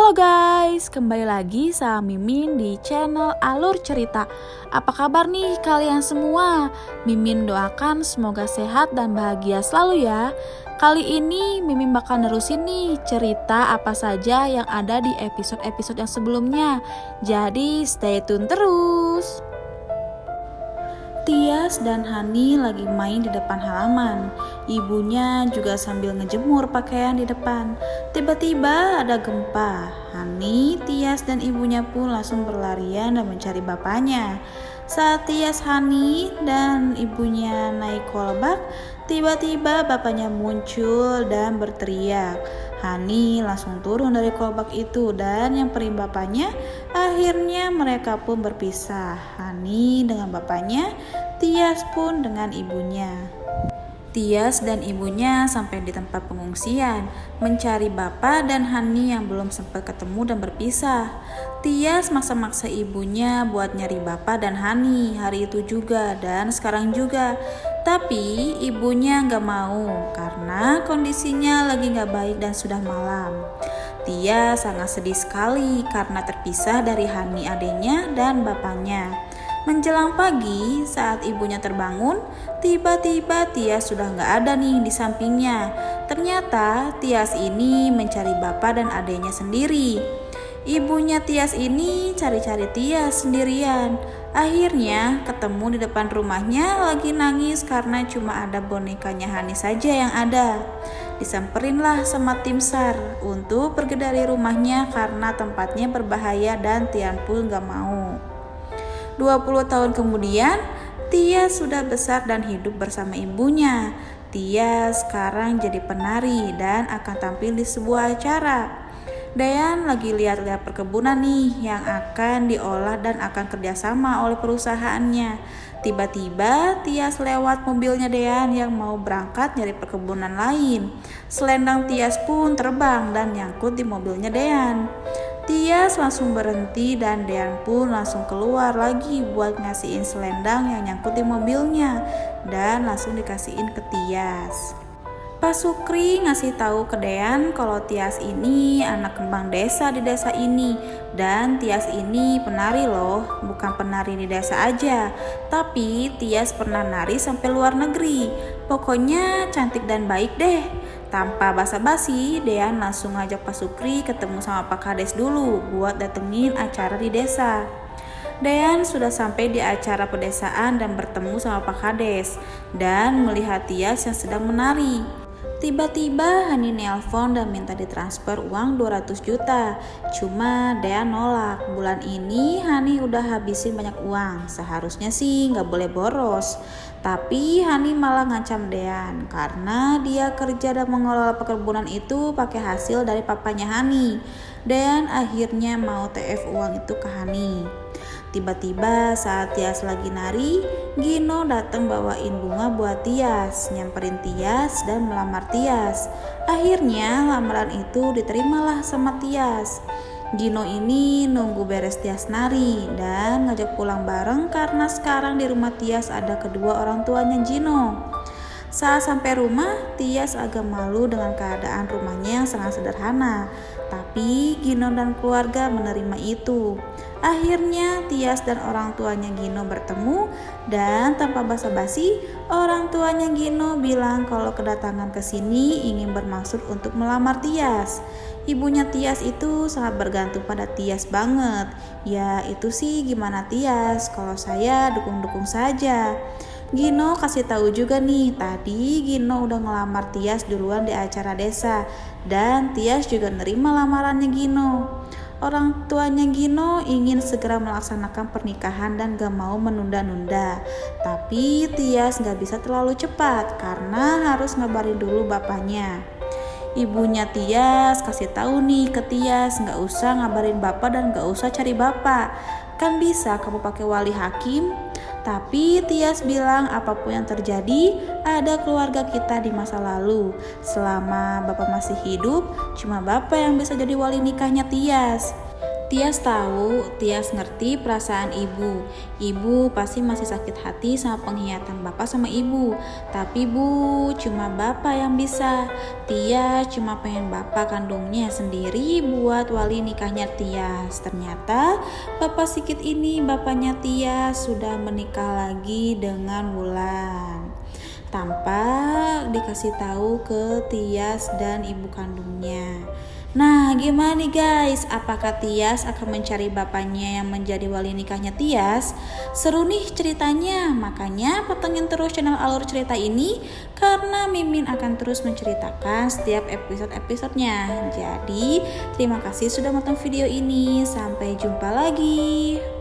Halo guys, kembali lagi sama Mimin di channel Alur Cerita. Apa kabar nih kalian semua? Mimin doakan semoga sehat dan bahagia selalu ya. Kali ini Mimin bakal nerusin nih cerita apa saja yang ada di episode-episode yang sebelumnya. Jadi stay tune terus. Tias dan Hani lagi main di depan halaman. Ibunya juga sambil ngejemur pakaian di depan. Tiba-tiba ada gempa. Hani, Tias dan ibunya pun langsung berlarian dan mencari bapaknya. Saat Tias, Hani dan ibunya naik kolbak, tiba-tiba bapaknya muncul dan berteriak. Hani langsung turun dari kolbak itu dan nyamperin bapaknya. Akhirnya mereka pun berpisah. Hani dengan bapaknya, Tias pun dengan ibunya. Tias dan ibunya sampai di tempat pengungsian, mencari bapak dan Hani yang belum sempat ketemu dan berpisah. Tias maksa-maksa ibunya buat nyari bapak dan Hani hari itu juga dan sekarang juga. Tapi ibunya gak mau karena kondisinya lagi gak baik dan sudah malam. Tias sangat sedih sekali karena terpisah dari Hani adiknya dan bapaknya. Menjelang pagi, saat ibunya terbangun, tiba-tiba Tias sudah gak ada nih di sampingnya. Ternyata Tias ini mencari bapak dan adiknya sendiri. Ibunya Tias ini cari-cari Tias sendirian. Akhirnya ketemu di depan rumahnya lagi nangis karena cuma ada bonekanya Hani saja yang ada. Disamperinlah sama tim SAR untuk pergi dari rumahnya karena tempatnya berbahaya dan Tian pun gak mau. 20 tahun kemudian, Tias sudah besar dan hidup bersama ibunya. Tias sekarang jadi penari dan akan tampil di sebuah acara. Dayan lagi lihat-lihat perkebunan nih yang akan diolah dan akan kerjasama oleh perusahaannya. Tiba-tiba Tias lewat mobilnya Dayan yang mau berangkat nyari perkebunan lain. Selendang Tias pun terbang dan nyangkut di mobilnya Dayan. Tias langsung berhenti dan Dayan pun langsung keluar lagi buat ngasihin selendang yang nyangkut di mobilnya dan langsung dikasihin ke Tias. Pak Sukri ngasih tahu ke Dayan kalau Tias ini anak kembang desa di desa ini dan Tias ini penari loh, bukan penari di desa aja, tapi Tias pernah nari sampai luar negeri. Pokoknya cantik dan baik deh. Tanpa basa-basi, Dayan langsung ngajak Pak Sukri ketemu sama Pak Kades dulu buat datengin acara di desa. Dayan sudah sampai di acara pedesaan dan bertemu sama Pak Kades dan melihat Tias yang sedang menari. Tiba-tiba Hani nelpon dan minta ditransfer uang 200 juta. Cuma Dayan nolak. Bulan ini Hani udah habisin banyak uang. Seharusnya sih gak boleh boros. Tapi Hani malah ngancam Dayan karena dia kerja dan mengelola perkebunan itu pakai hasil dari papanya Hani. Dayan akhirnya mau TF uang itu ke Hani. Tiba-tiba saat Tias lagi nari, Gino datang bawain bunga buat Tias, nyamperin Tias dan melamar Tias. Akhirnya lamaran itu diterimalah sama Tias. Gino ini nunggu beres Tias nari dan ngajak pulang bareng karena sekarang di rumah Tias ada kedua orang tuanya Gino. Saat sampai rumah, Tias agak malu dengan keadaan rumahnya yang sangat sederhana. Tapi Gino dan keluarga menerima itu. Akhirnya Tias dan orang tuanya Gino bertemu dan tanpa basa-basi orang tuanya Gino bilang kalau kedatangan ke sini ingin bermaksud untuk melamar Tias. Ibunya Tias itu sangat bergantung pada Tias banget. Ya itu sih gimana Tias, kalau saya dukung-dukung saja. Gino kasih tahu juga nih, tadi Gino udah ngelamar Tias duluan di acara desa dan Tias juga nerima lamarannya Gino. Orang tuanya Gino ingin segera melaksanakan pernikahan dan gak mau menunda-nunda. Tapi Tias gak bisa terlalu cepat karena harus ngabarin dulu bapaknya. Ibunya Tias kasih tahu nih ke Tias gak usah ngabarin bapak dan gak usah cari bapak. Kan bisa kamu pakai wali hakim. Tapi Tias bilang apapun yang terjadi, ada keluarga kita di masa lalu. Selama bapak masih hidup, cuma bapak yang bisa jadi wali nikahnya Tias. Tias tahu, Tias ngerti perasaan ibu. Ibu pasti masih sakit hati sama pengkhianatan bapak sama ibu. Tapi bu, cuma bapak yang bisa. Tias cuma pengen bapak kandungnya sendiri buat wali nikahnya Tias. Ternyata bapak sikit ini bapaknya Tias sudah menikah lagi dengan Wulan tanpa dikasih tahu ke Tias dan ibu kandungnya. Nah, gimana nih guys? Apakah Tias akan mencari bapaknya yang menjadi wali nikahnya Tias? Seru nih ceritanya, makanya pantengin terus channel Alur Cerita ini karena Mimin akan terus menceritakan setiap episode-episodenya. Jadi, terima kasih sudah menonton video ini. Sampai jumpa lagi.